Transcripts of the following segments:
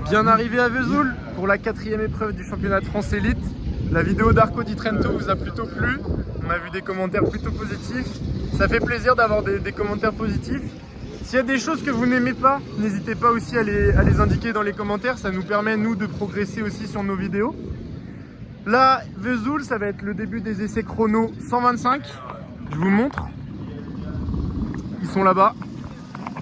Bien arrivé à Vesoul pour la 4e épreuve du championnat de France Élite. La vidéo d'Arco di Trento vous a plutôt plu. On a vu des commentaires plutôt positifs. Ça fait plaisir d'avoir des commentaires positifs. S'il y a des choses que vous n'aimez pas, n'hésitez pas aussi à les indiquer dans les commentaires. Ça nous permet, nous, de progresser aussi sur nos vidéos. Là, Vesoul, ça va être le début des essais chrono 125. Je vous montre. Ils sont là-bas.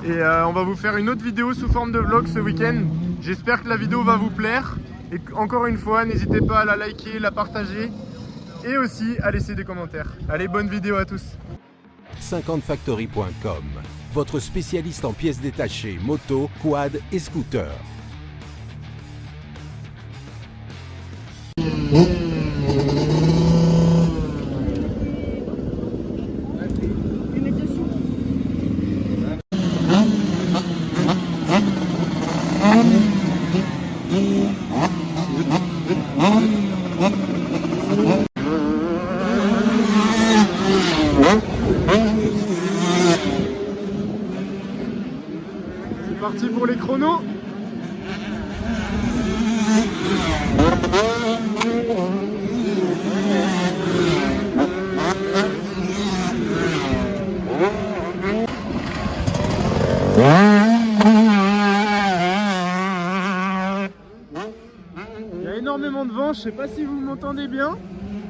Et on va vous faire une autre vidéo sous forme de vlog ce week-end. J'espère que la vidéo va vous plaire. Et encore une fois, n'hésitez pas à la liker, la partager et aussi à laisser des commentaires. Allez, bonne vidéo à tous. 50factory.com, votre spécialiste en pièces détachées, moto, quad et scooter. C'est parti pour les chronos. Il y a énormément de vent, je sais pas si vous m'entendez bien.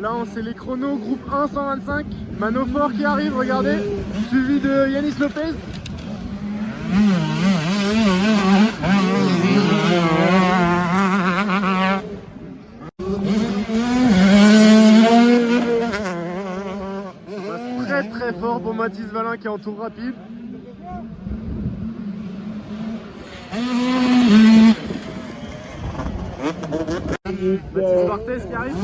Là, c'est les chronos groupe 1 125. Manofort qui arrive, regardez, suivi de Yanis Lopez. Très très fort pour Mathis Valin qui est en tour rapide. Mathis Barthez qui arrive.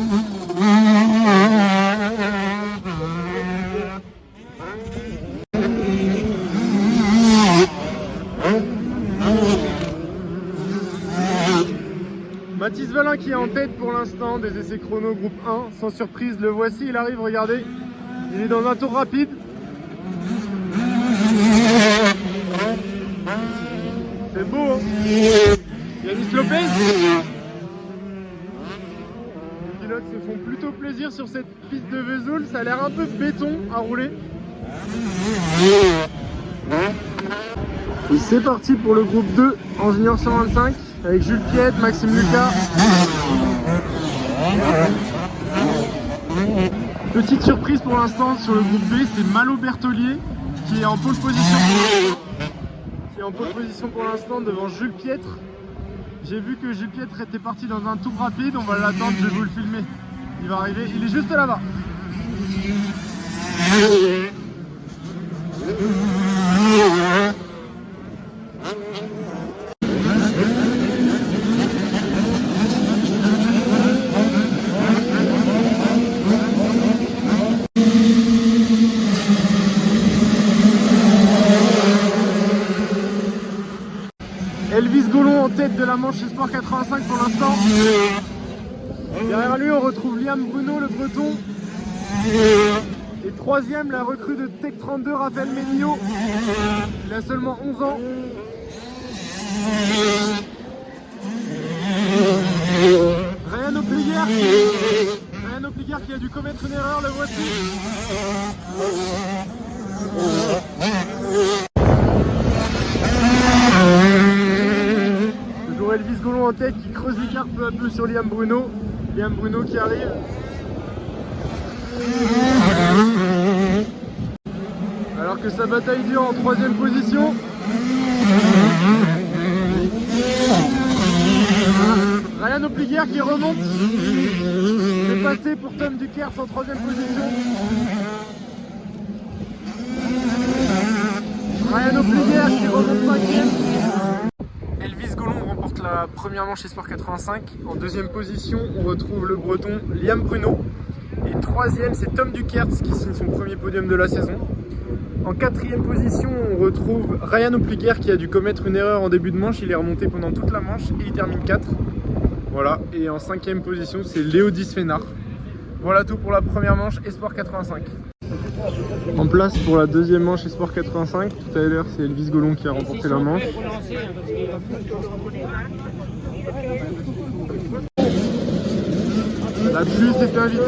Mathis Valin qui est en tête pour l'instant des essais chrono groupe 1. Sans surprise, le voici, il arrive, regardez. Il est dans un tour rapide. C'est beau, hein. Yanis Lopez. Les pilotes se font plutôt plaisir sur cette piste de Vesoul. Ça a l'air un peu béton à rouler. Et c'est parti pour le groupe 2 en junior 125 avec Jules Piet, Maxime Lucas. Petite surprise pour l'instant sur le groupe B, c'est Malo Bertolier qui est en pole position. Pour l'instant devant Jules Piètre. J'ai vu que Jules Piètre était parti dans un tour rapide, on va l'attendre, je vais vous le filmer. Il va arriver, il est juste là-bas. Elvis Golon en tête de la manche Sport 85 pour l'instant. Derrière lui, on retrouve Liam Bruno, le breton. Et troisième, la recrue de Tech 32, Raphaël Ménillot. Il a seulement 11 ans. Ryan Opliger qui a dû commettre une erreur, le voici. Toujours Elvis Golon en tête qui creuse l'écart peu à peu sur Liam Bruno. Liam Bruno qui arrive. Alors que sa bataille dure en troisième position. Ryan Opliger qui remonte. C'est passé pour Tom Dukers en troisième position. Ryan Opliger qui remonte 5e. Elvis Golon remporte la première manche Sport 85. En deuxième position, on retrouve le breton Liam Bruno. Et troisième, c'est Tom Dukers qui signe son premier podium de la saison. En quatrième position, on retrouve Ryan Opliger qui a dû commettre une erreur en début de manche. Il est remonté pendant toute la manche et il termine 4. Voilà, et en cinquième position, c'est Léodis Fénard. Voilà tout pour la première manche Sport 85. En place pour la deuxième manche Sport 85. Tout à l'heure, c'est Elvis Golon qui a remporté la manche. été invité.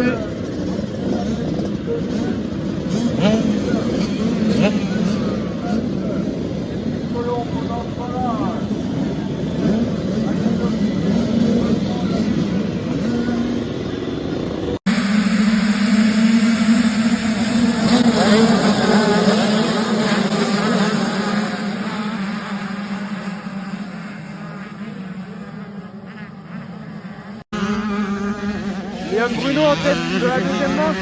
Liam Bruno en tête de la deuxième manche.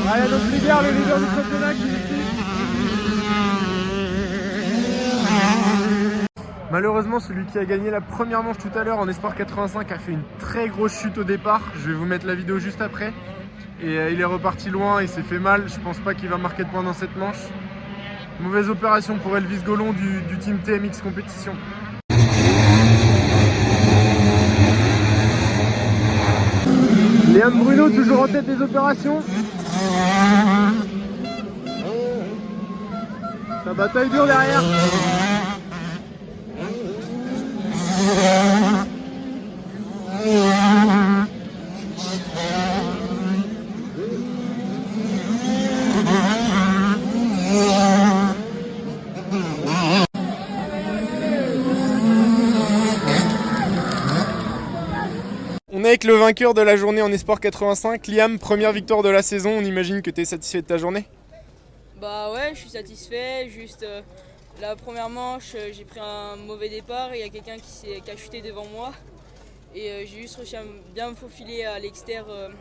Ryan Opliger, le leader du championnat, qui est ici. Malheureusement, celui qui a gagné la première manche tout à l'heure en Espoir 85 a fait une très grosse chute au départ. Je vais vous mettre la vidéo juste après. Et il est reparti loin, il s'est fait mal. Je pense pas qu'il va marquer de points dans cette manche. Mauvaise opération pour Elvis Golon du team TMX Compétition. Liam Bruno toujours en tête des opérations. La bataille dure derrière. On est avec le vainqueur de la journée en Espoir 85. Liam, première victoire de la saison, on imagine que tu es satisfait de ta journée? Bah ouais, je suis satisfait, juste la première manche, j'ai pris un mauvais départ, il y a quelqu'un qui a chuté devant moi et j'ai juste réussi à bien me faufiler à l'extérieur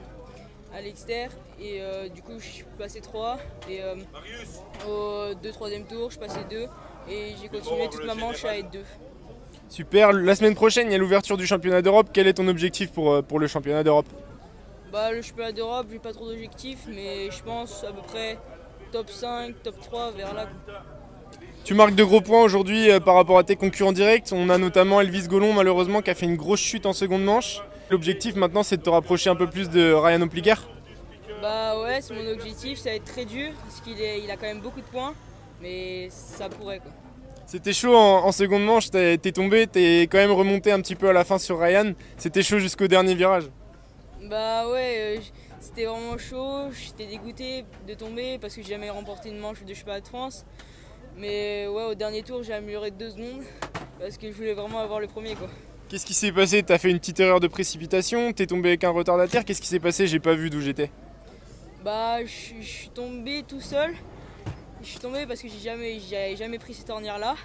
et du coup je suis passé 3 et au 2-3e tour je passais 2 et j'ai continué toute ma manche à être 2. Super, la semaine prochaine il y a l'ouverture du championnat d'Europe. Quel est ton objectif pour le championnat d'Europe? Bah, le championnat d'Europe, j'ai pas trop d'objectifs, mais je pense à peu près top 5, top 3 vers là. Tu marques de gros points aujourd'hui par rapport à tes concurrents directs. On a notamment Elvis Golon malheureusement qui a fait une grosse chute en seconde manche. L'objectif maintenant c'est de te rapprocher un peu plus de Ryan Opliger. Bah ouais, c'est mon objectif, ça va être très dur parce qu'il a quand même beaucoup de points, mais ça pourrait quoi. C'était chaud en seconde manche, t'es tombé, t'es quand même remonté un petit peu à la fin sur Ryan. C'était chaud jusqu'au dernier virage. Bah ouais, c'était vraiment chaud, j'étais dégoûté de tomber parce que j'ai jamais remporté une manche de championnat de France. Mais ouais, au dernier tour j'ai amélioré de 2 secondes parce que je voulais vraiment avoir le premier quoi. Qu'est-ce qui s'est passé? T'as fait une petite erreur de précipitation, t'es tombé avec un retardataire, qu'est-ce qui s'est passé? J'ai pas vu d'où j'étais. Bah je suis tombé tout seul. Je suis tombé parce que j'avais jamais pris cette ornière là.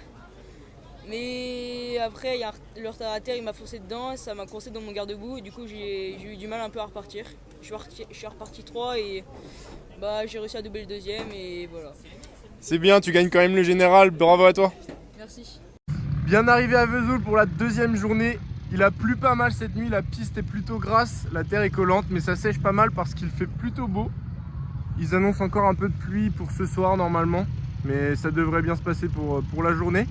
Mais après, le retardataire il m'a foncé dedans, ça m'a coincé dans mon garde-boue et du coup j'ai eu du mal un peu à repartir. Je suis reparti 3 et bah, j'ai réussi à doubler le deuxième et voilà. C'est bien, tu gagnes quand même le général, bravo à toi. Merci. Bien arrivé à Vesoul pour la deuxième journée. Il a plu pas mal cette nuit, la piste est plutôt grasse, la terre est collante, mais ça sèche pas mal parce qu'il fait plutôt beau. Ils annoncent encore un peu de pluie pour ce soir normalement, mais ça devrait bien se passer pour la journée.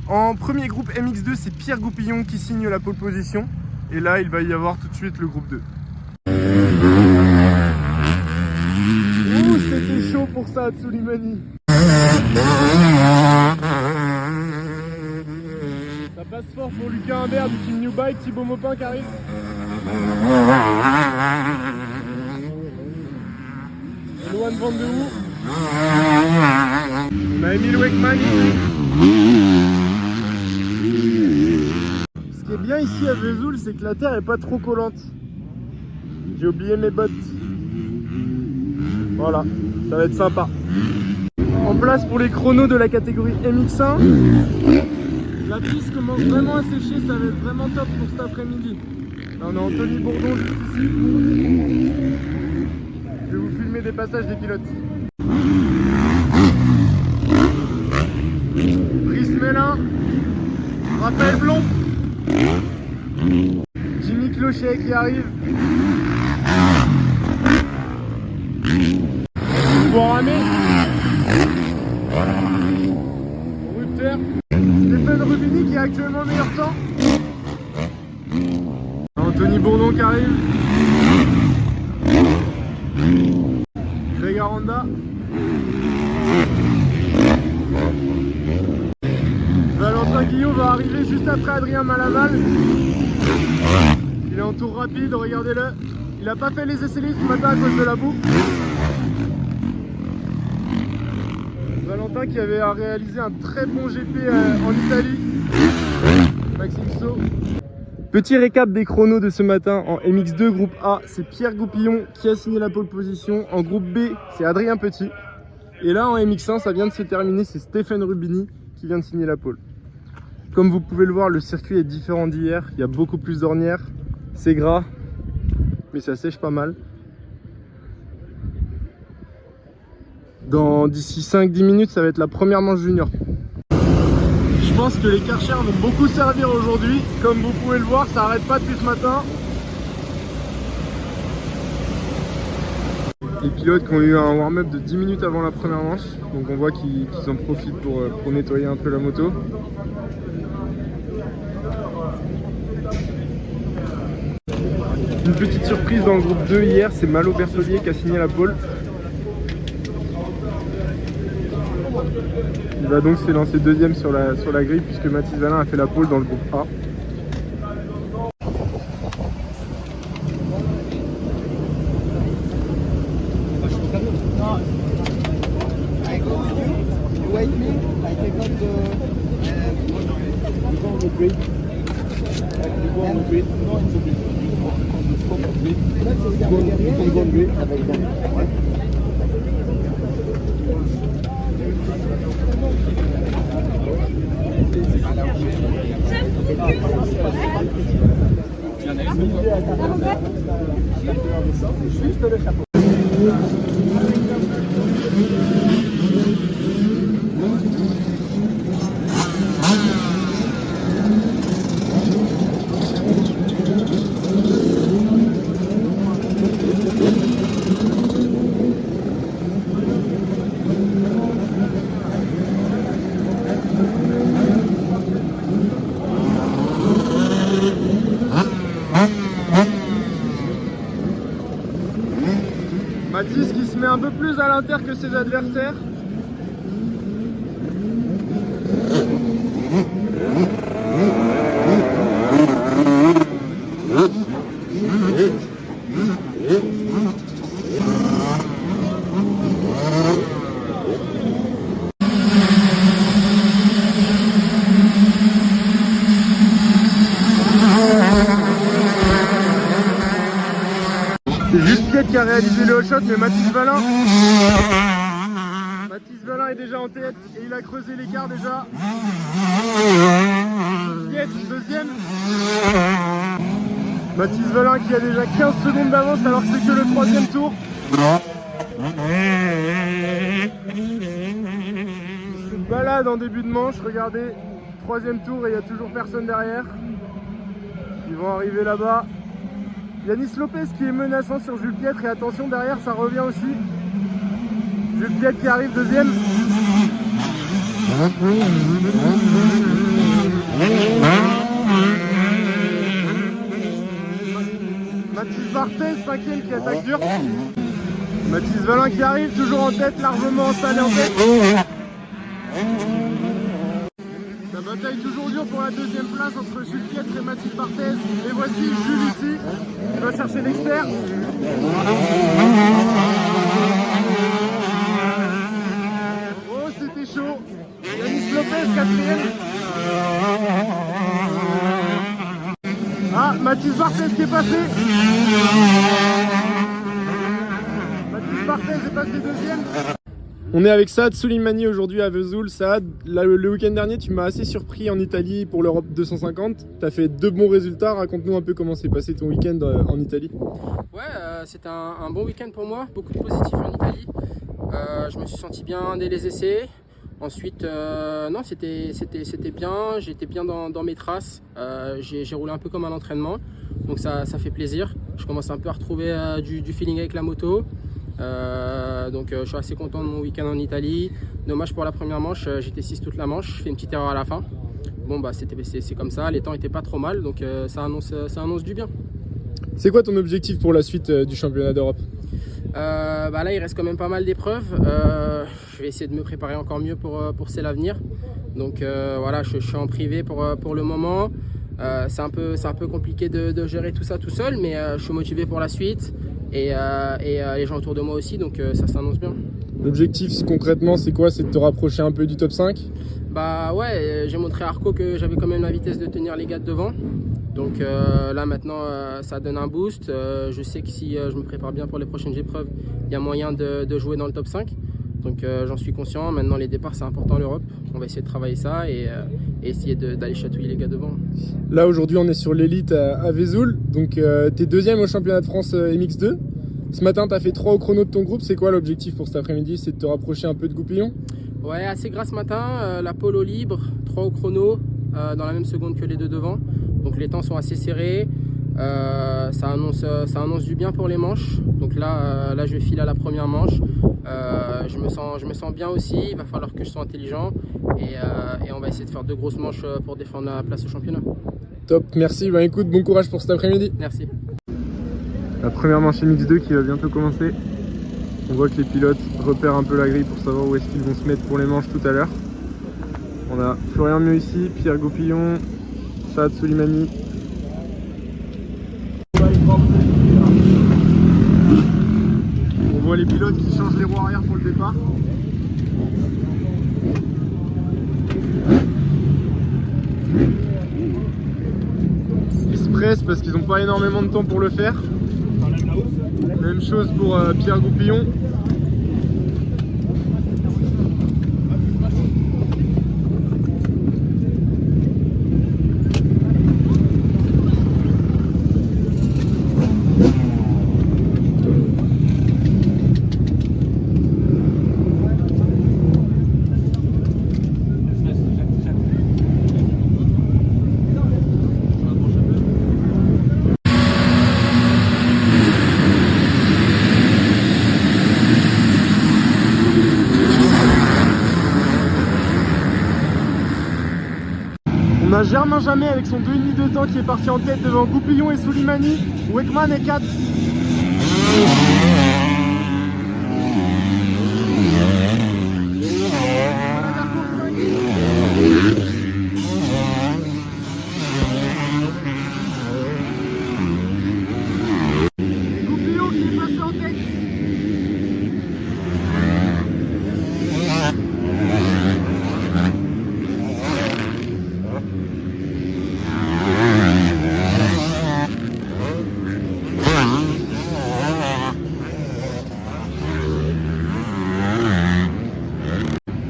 En premier groupe MX2, c'est Pierre Goupillon qui signe la pole position. Et là, il va y avoir tout de suite le groupe 2. Ouh, c'était chaud pour ça, Tsulimani. Ça passe fort pour Lucas Humbert du team New Bike, Thibaut Maupin qui arrive. Loan Van de Hoek. On a Emile Weckman ici. Ce qui est bien ici à Vesoul, c'est que la terre est pas trop collante. J'ai oublié mes bottes. Voilà, ça va être sympa. En place pour les chronos de la catégorie MX1. La piste commence vraiment à sécher, ça va être vraiment top pour cet après-midi. Là on a Anthony Bourdon juste ici. Je vais vous filmer des passages des pilotes. Brice Mélin, Raphaël Blond, Jimmy Clochet qui arrive, Boramé, Rupter, Stéphane Rubini qui est actuellement meilleur temps, Anthony Bourdon qui arrive, Greg Aranda, Valentin Valentin Guillot va arriver juste après Adrien Malaval. Il est en tour rapide, regardez-le. Il n'a pas fait les essais libres ce matin à cause de la boue. Valentin qui avait réalisé un très bon GP en Italie. Maxime Saut. Petit récap des chronos de ce matin. En MX2 groupe A, c'est Pierre Goupillon qui a signé la pole position. En groupe B, c'est Adrien Petit. Et là en MX1, ça vient de se terminer, c'est Stéphane Rubini qui vient de signer la pole. Comme vous pouvez le voir, le circuit est différent d'hier. Il y a beaucoup plus d'ornières. C'est gras, mais ça sèche pas mal. D'ici 5-10 minutes, ça va être la première manche junior. Je pense que les Karcher vont beaucoup servir aujourd'hui. Comme vous pouvez le voir, ça n'arrête pas depuis ce matin. Les pilotes qui ont eu un warm-up de 10 minutes avant la première manche. Donc on voit qu'ils en profitent pour nettoyer un peu la moto. Une petite surprise dans le groupe 2 hier, c'est Malo Bertolier qui a signé la pole. Il va donc s'élancer deuxième sur la grille puisque Mathis Valin a fait la pole dans le groupe A. Mathis qui se met un peu plus à l'inter que ses adversaires. C'est juste Piet qui a réalisé le hot shot, mais Mathis Valin est déjà en tête et il a creusé l'écart déjà. Piet deuxième. Mathis Valin qui a déjà 15 secondes d'avance alors que c'est que le troisième tour. Il se balade en début de manche, regardez, troisième tour et il n'y a toujours personne derrière. Ils vont arriver là-bas. Yanis Lopez qui est menaçant sur Jules Piètre et attention derrière ça revient aussi. Jules Piètre qui arrive deuxième. Mathis Barthez, cinquième qui attaque dur. Mathis Valin qui arrive toujours en tête, largement installé en tête. La bataille toujours dure pour la deuxième place entre Jules Piètre et Mathis Barthez. Et voici Jules ici, il va chercher l'expert. Oh c'était chaud. Yanis Lopez quatrième. Ah, Mathis Barthez qui est passé. Mathis Barthez est passé deuxième. On est avec Saad Soulimani aujourd'hui à Vesoul. Saad, le week-end dernier, tu m'as assez surpris en Italie pour l'Europe 250. Tu as fait 2 bons résultats. Raconte-nous un peu comment s'est passé ton week-end en Italie. Ouais, c'était un bon week-end pour moi. Beaucoup de positifs en Italie. Je me suis senti bien dès les essais. Ensuite, non, c'était bien. J'étais bien dans mes traces. J'ai roulé un peu comme un entraînement. Donc ça fait plaisir. Je commence un peu à retrouver du feeling avec la moto. Donc je suis assez content de mon week-end en Italie. Dommage pour la première manche, j'étais 6 toute la manche, je fais une petite erreur à la fin. Bon bah c'est comme ça, les temps étaient pas trop mal, donc ça annonce du bien. C'est quoi ton objectif pour la suite du championnat d'Europe? Là il reste quand même pas mal d'épreuves. Je vais essayer de me préparer encore mieux pour c'est l'avenir. Donc voilà, je suis en privé pour le moment. C'est un peu compliqué de gérer tout ça tout seul, mais je suis motivé pour la suite et les gens autour de moi aussi, donc ça s'annonce bien. L'objectif concrètement c'est quoi? C'est de te rapprocher un peu du top 5? Bah ouais, j'ai montré à Arco que j'avais quand même la vitesse de tenir les gars de devant. Donc là maintenant ça donne un boost. Je sais que si je me prépare bien pour les prochaines épreuves, il y a moyen de jouer dans le top 5. Donc j'en suis conscient. Maintenant les départs c'est important l'Europe. On va essayer de travailler ça et essayer d'aller chatouiller les gars devant. Là aujourd'hui on est sur l'élite à Vesoul. Donc t'es deuxième au championnat de France MX2. Ce matin tu as fait 3 au chrono de ton groupe. C'est quoi l'objectif pour cet après-midi? C'est de te rapprocher un peu de Goupillon? Ouais, assez gras ce matin. La pole au libre, 3 au chrono dans la même seconde que les deux devant. Donc les temps sont assez serrés. Ça annonce du bien pour les manches. Donc là je vais filer à la première manche. Je me sens bien aussi. Il va falloir que je sois intelligent et on va essayer de faire 2 grosses manches pour défendre la place au championnat. Top, merci. Bah écoute, bon courage pour cet après-midi. Merci. La première manche MX2 qui va bientôt commencer. On voit que les pilotes repèrent un peu la grille pour savoir où est-ce qu'ils vont se mettre pour les manches tout à l'heure. On a Florian Mieux ici, Pierre Goupillon, Saad Soulimani. On voit les pilotes qui changent les roues arrière pour le départ. Ils se pressent parce qu'ils n'ont pas énormément de temps pour le faire. Même chose pour Pierre Goupillon. On a Germain Jamet avec son 2,5 de temps qui est parti en tête devant Goupillon et Soulimani. Weckman est 4. Et Goupillon qui est passé en tête.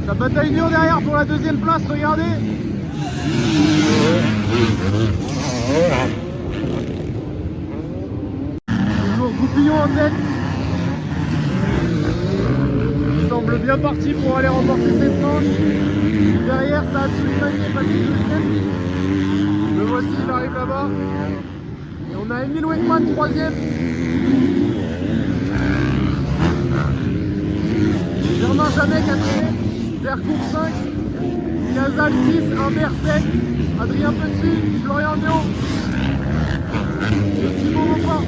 Ça bataille dur derrière pour la deuxième place, regardez. Toujours Goupillon en tête. Il semble bien parti pour aller remporter cette manche. Derrière, ça a Soulimani est passé deuxième. Le voici, il arrive là-bas. Et on a Emile Weckman troisième. Germain Jamet quatrième. Vercourt 5, Casal 6, Humbert 7, Adrien Petit, Florian Néo et Thibaut Maupin.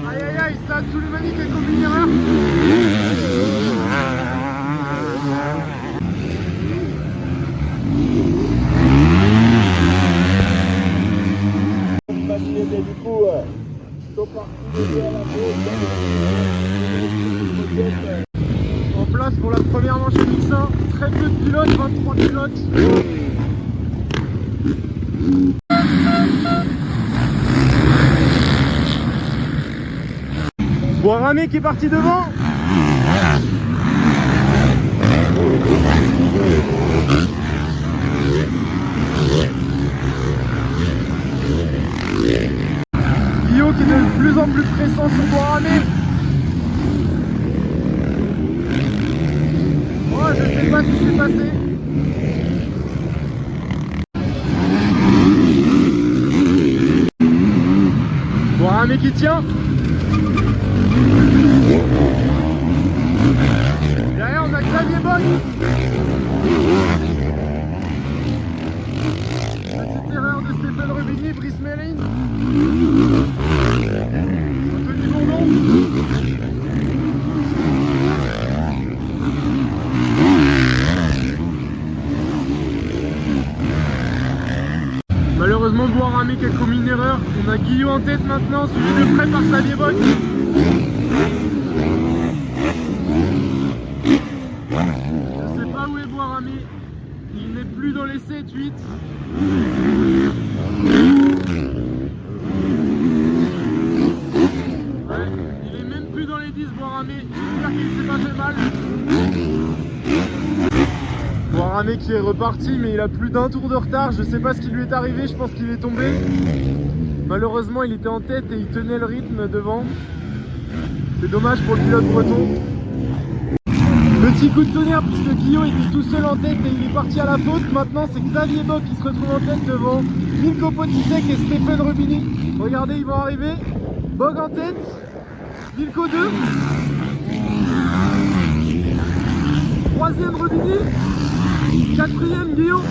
Aïe aïe aïe, Saad Soulimani qui a commis une erreur. Du coup, sont partis à la en place pour la première manche MX1, très peu de pilotes, 23 pilotes. Boiramé qui est parti devant. Guillaume qui est de plus en plus pressant sur Boiramé. Je sais pas ce qui s'est passé. Boiramé qui tient. Derrière on a Xavier Bonne. Petite erreur de Stéphane Rubini, Brice Mélin. Anthony Bourdon. Boiramé qui a commis une erreur. On a Guillaume en tête maintenant, suivi de près par Xavier Bock. Je sais pas où est Boiramé. Il n'est plus dans les 7-8. Il est même plus dans les 10 Boiramé. J'espère qu'il s'est pas fait mal. Boiramé qui est reparti, mais il a plus d'un tour de retard. Je sais pas ce qui lui est arrivé, je pense qu'il est tombé. Malheureusement, il était en tête et il tenait le rythme devant. C'est dommage pour le pilote breton. Petit coup de tonnerre puisque Guillaume était tout seul en tête et il est parti à la faute. Maintenant, c'est Xavier Bock qui se retrouve en tête devant Milko Potisek et Stéphane Rubini. Regardez, ils vont arriver. Bock en tête. Milko 2. Troisième Rubini. Quatrième Guillaume.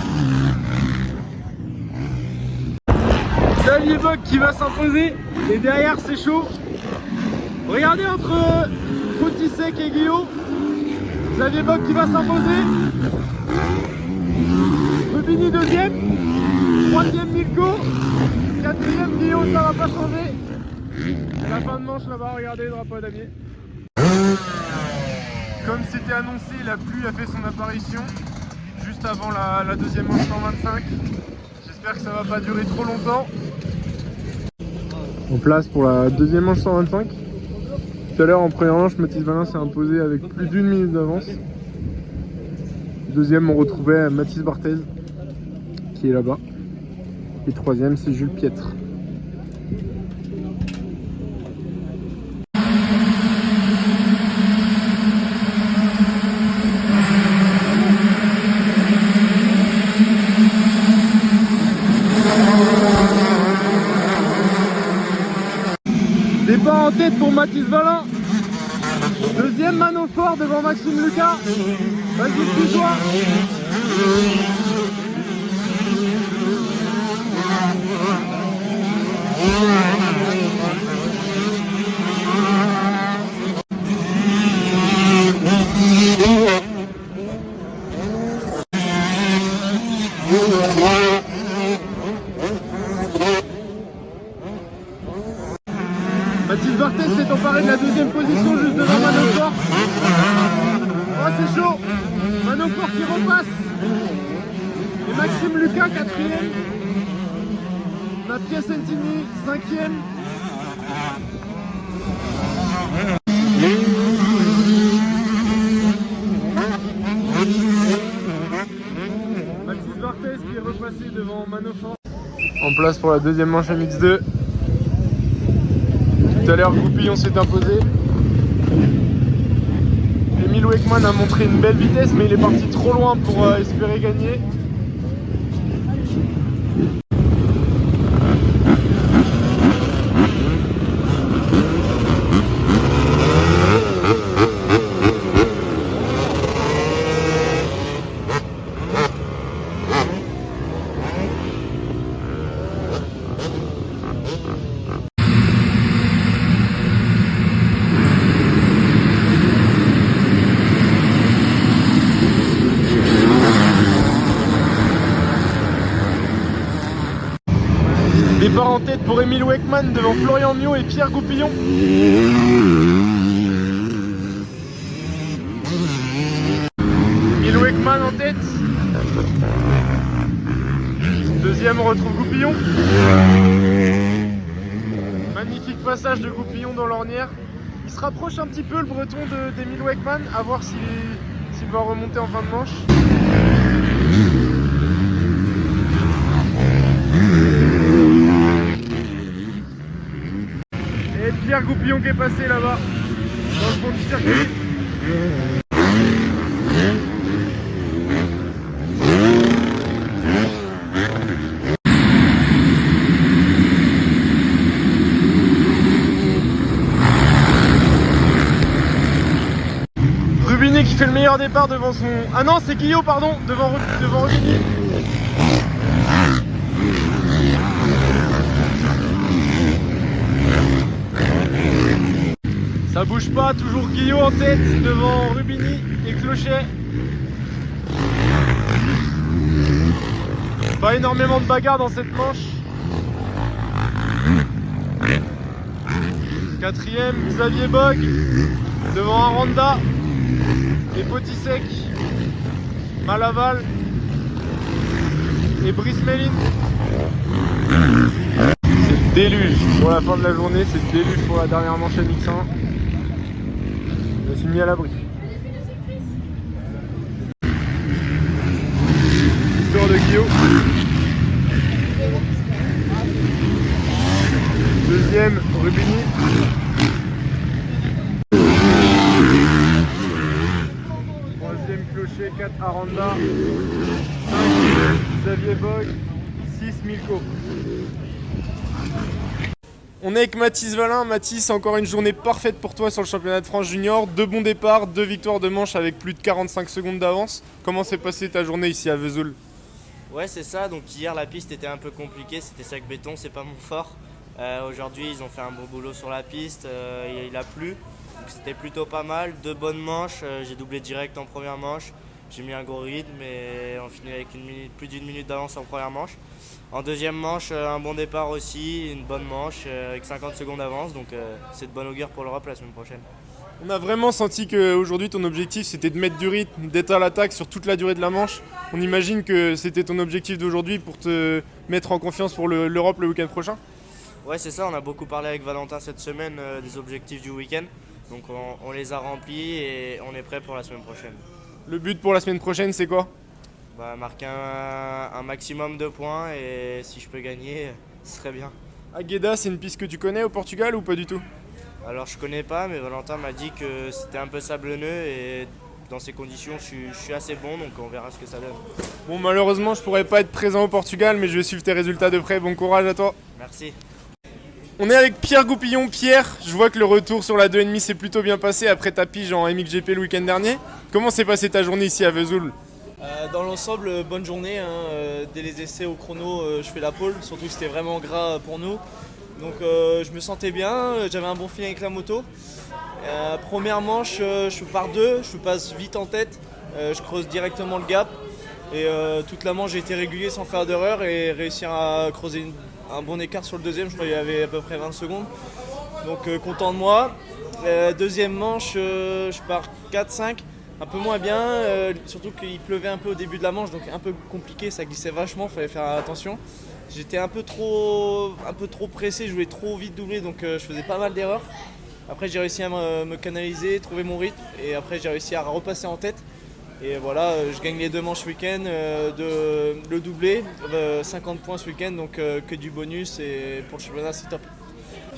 Xavier Bock qui va s'imposer. Et derrière c'est chaud. Regardez entre Potisek et Guillaume. Xavier Bock qui va s'imposer. Rubini deuxième. Troisième Milko. Quatrième Guillaume, ça va pas changer. Et la fin de manche là-bas, regardez le drapeau damier. Comme c'était annoncé, la pluie a fait son apparition juste avant la deuxième manche 125. J'espère que ça va pas durer trop longtemps. En place pour la deuxième manche 125. Tout à l'heure en première manche, Mathis Valin s'est imposé avec plus d'1 minute d'avance. Deuxième, on retrouvait Mathis Barthez qui est là-bas. Et troisième, c'est Jules Piètre. Départ en tête pour Mathis Valin. Deuxième Manofort devant Maxime Lucas. Vas-y, suis-toi. Mathis Barthez s'est emparé de la deuxième position juste devant Manofort. Oh c'est chaud. Manofort qui repasse. Et Maxime Lucas quatrième. Mathias Sentini cinquième. Mathis Barthez qui est repassé devant Manofort. En place pour la deuxième manche MX2. Tout à l'heure, Goupillon s'est imposé. Emile Weckman a montré une belle vitesse, mais il est parti trop loin pour espérer gagner. Départ en tête pour Emile Weckman devant Florian Mio et Pierre Goupillon. Emile Weckman en tête. Deuxième, on retrouve Goupillon. Magnifique passage de Goupillon dans l'ornière. Il se rapproche un petit peu le breton d'Emile Weckman, à voir s'il va remonter en fin de manche. Et Pierre Goupillon qui est passé là-bas, dans le fond du circuit. Rubini qui fait le meilleur départ devant son... Ah non, c'est Guillaume, pardon, devant Rubini. Ça bouge pas, toujours Guillaume en tête devant Rubini et Clochet. Pas énormément de bagarres dans cette manche. Quatrième, Xavier Bog, devant Aranda et Potisek, Malaval et Brice Méline. C'est le déluge pour la fin de la journée, c'est le déluge pour la dernière manche MX1. Je me suis mis à l'abri. Victoire de Guillaume. Deuxième, Rubini. Troisième, Clocher, 4, Aranda. 5, Xavier Bog. 6, Milko. On est avec Mathis Valin. Mathis, encore une journée parfaite pour toi sur le championnat de France junior. 2 bons départs, 2 victoires de manche avec plus de 45 secondes d'avance. Comment s'est passée ta journée ici à Vesoul? Ouais, c'est ça. Donc hier la piste était un peu compliquée, c'était sac béton, c'est pas mon fort. Aujourd'hui ils ont fait un bon boulot sur la piste, il a plu, donc c'était plutôt pas mal. 2 bonnes manches, j'ai doublé direct en première manche, j'ai mis un gros rythme et on finit avec plus d'une minute d'avance en première manche. En deuxième manche, un bon départ aussi, une bonne manche avec 50 secondes d'avance, donc c'est de bonne augure pour l'Europe la semaine prochaine. On a vraiment senti qu'aujourd'hui ton objectif c'était de mettre du rythme, d'être à l'attaque sur toute la durée de la manche. On imagine que c'était ton objectif d'aujourd'hui pour te mettre en confiance pour l'Europe le week-end prochain. Ouais, c'est ça, on a beaucoup parlé avec Valentin cette semaine des objectifs du week-end. Donc on les a remplis et on est prêt pour la semaine prochaine. Le but pour la semaine prochaine c'est quoi? Marquer un maximum de points et si je peux gagner, ce serait bien. Agueda, c'est une piste que tu connais au Portugal ou pas du tout? Alors je connais pas, mais Valentin m'a dit que c'était un peu sablonneux et dans ces conditions je suis assez bon, donc on verra ce que ça donne. Bon, malheureusement je pourrais pas être présent au Portugal, mais je vais suivre tes résultats de près. Bon courage à toi. Merci. On est avec Pierre Goupillon. Pierre, je vois que le retour sur la 2,5 s'est plutôt bien passé après ta pige en MXGP le week-end dernier. Comment s'est passée ta journée ici à Vesoul? Dans l'ensemble, bonne journée. Dès les essais au chrono, je fais la pole, surtout que c'était vraiment gras pour nous. Donc je me sentais bien, j'avais un bon feeling avec la moto. Première manche, je pars 2, je passe vite en tête, je creuse directement le gap. Et toute la manche j'ai été régulier sans faire d'erreur et réussir à creuser un bon écart sur le deuxième, je crois qu'il y avait à peu près 20 secondes. Donc content de moi. Deuxième manche, je pars 4-5, un peu moins bien, surtout qu'il pleuvait un peu au début de la manche, donc un peu compliqué, ça glissait vachement, il fallait faire attention. J'étais un peu trop pressé, je voulais trop vite doubler, donc je faisais pas mal d'erreurs. Après j'ai réussi à me canaliser, trouver mon rythme, et après j'ai réussi à repasser en tête. Et voilà, je gagne les 2 manches ce week-end, le doublé, 50 points ce week-end, donc que du bonus, et pour le championnat c'est top.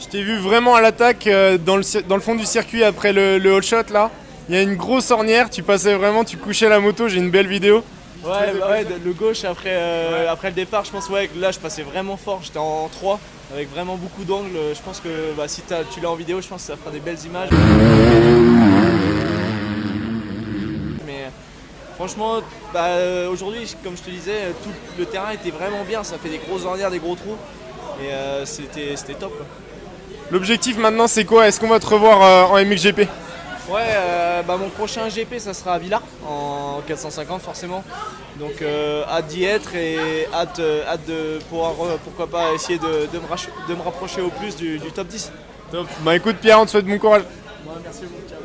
Je t'ai vu vraiment à l'attaque dans le fond du circuit après le hot shot là. Il y a une grosse ornière, tu passais vraiment, tu couchais la moto, j'ai une belle vidéo. Ouais, le gauche après le départ, je pense que là je passais vraiment fort, j'étais en 3 avec vraiment beaucoup d'angles. Je pense que si tu l'as en vidéo, je pense que ça fera des belles images. Mais franchement, aujourd'hui, comme je te disais, tout le terrain était vraiment bien, ça fait des grosses ornières, des gros trous et c'était top quoi. L'objectif maintenant c'est quoi? Est-ce qu'on va te revoir en MXGP? Ouais, mon prochain GP ça sera à Villars en 450 forcément, donc hâte d'y être et hâte de pouvoir pourquoi pas essayer de me rapprocher au plus du top 10. Top. Bah écoute Pierre, on te souhaite bon courage. Ouais, merci beaucoup. Ciao.